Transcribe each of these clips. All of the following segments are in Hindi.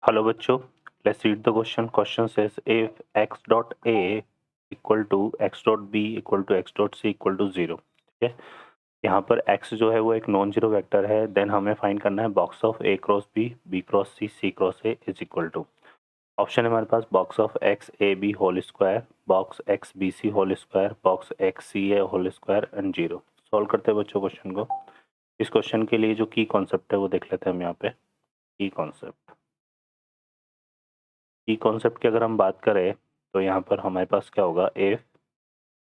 Hello बच्चों, let's read the question. Question says if x dot a equal to x dot b equal to x dot c equal to 0. ठीक है, यहाँ पर x जो है वो एक नॉन जीरो वेक्टर है. देन हमें फाइंड करना है box of a cross b, b cross c, c cross a is equal to. Option है हमारे पास box of x a b whole square, box x b c whole square, box x c a whole square and 0. Solve करते हैं बच्चों क्वेश्चन को. इस क्वेश्चन के लिए जो की कॉन्सेप्ट है वो देख लेते हैं हम यहाँ पे. की कॉन्सेप्ट की अगर हम बात करें तो यहाँ पर हमारे पास क्या होगा, if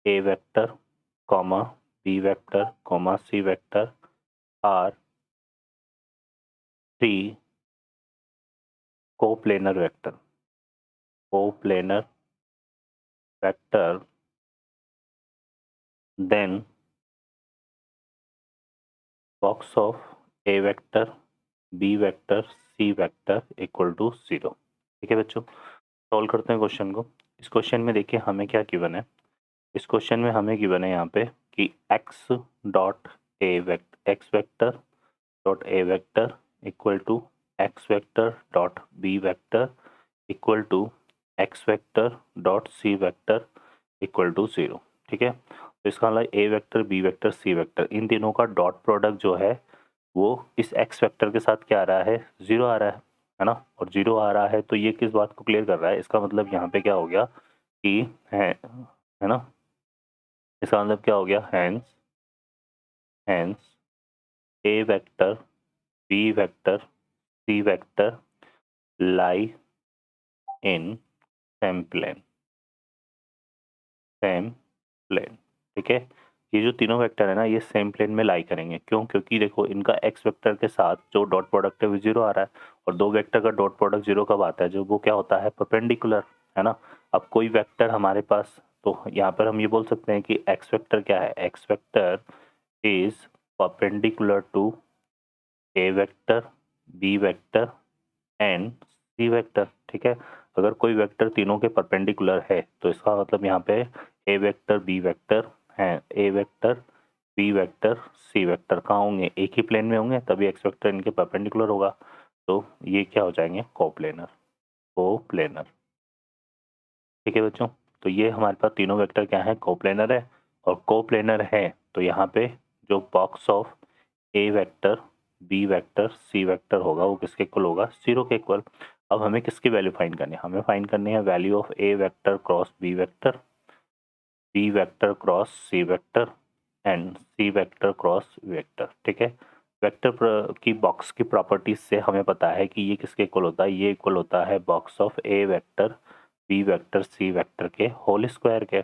A vector comma B vector comma C vector are three coplanar vector then box of A vector B vector C vector equal to 0. ठीक है बच्चों, सॉल्व करते हैं क्वेश्चन को. इस क्वेश्चन में देखिए हमें क्या गिवन है. इस क्वेश्चन में हमें गिवन है यहाँ पे कि x dot a vector x vector dot a vector equal to x vector dot b vector equal to x vector dot c vector equal to 0. ठीक है, तो इसका मतलब a vector B vector C vector इन तीनों का डॉट प्रोडक्ट जो है वो इस एक्स वेक्टर के साथ क्या आ रहा है, 0 आ रहा है ना. और 0 आ रहा है तो ये किस बात को क्लियर कर रहा है, इसका मतलब यहाँ पे क्या हो गया कि है ना, इसका मतलब क्या हो गया, hence A vector B vector C vector lie in same plane. ठीक है, ये जो तीनों वेक्टर है ना ये सेम प्लेन में लाई करेंगे. क्यों? क्योंकि देखो इनका एक्स वेक्टर के साथ जो डॉट प्रोडक्ट है वो 0 आ रहा है और दो वेक्टर का डॉट प्रोडक्ट 0 कब आता है, जो वो क्या होता है, परपेंडिकुलर, है ना. अब कोई वेक्टर हमारे पास, तो यहाँ पर हम ये बोल सकते हैं कि एक्स वेक्टर क्या है, X vector is perpendicular to A vector B vector and C vector. ठीक है, अगर कोई वेक्टर तीनों के परपेंडिकुलर है तो इसका मतलब यहाँ पे ए वेक्टर बी वेक्टर है, a vector B vector C vector कहाँ होंगे, एक ही प्लेन में होंगे, तभी एक्स वेक्टर इनके परपेंडिकुलर होगा. तो ये क्या हो जाएंगे, कोप्लेनर. ठीक है बच्चों, तो ये हमारे पास तीनों वेक्टर क्या है, कोप्लेनर है. और कोप्लेनर है तो यहाँ पे जो box of A vector B vector C vector होगा वो किसके इक्वल होगा, 0 के इक्वल. अब हमें किसकी वैल्यू फाइंड करनी है, हमें फाइंड करनी है value of A vector cross B vector cross C vector and C vector cross vector. ठीक है, वेक्टर की बॉक्स की प्रॉपर्टीज से हमें पता है कि ये किसके इक्वल होता है, ये इक्वल होता है box of A vector B vector C vector के होल स्क्वायर के.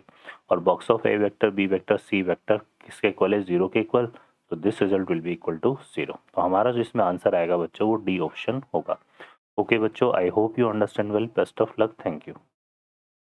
और box of A vector B vector C vector किसके इक्वल है, 0 के इक्वल. तो this result will be equal to 0. तो हमारा जो इसमें आंसर आएगा बच्चों वो डी ऑप्शन होगा. ओके बच्चों, I hope you understand well. Best of luck, thank you.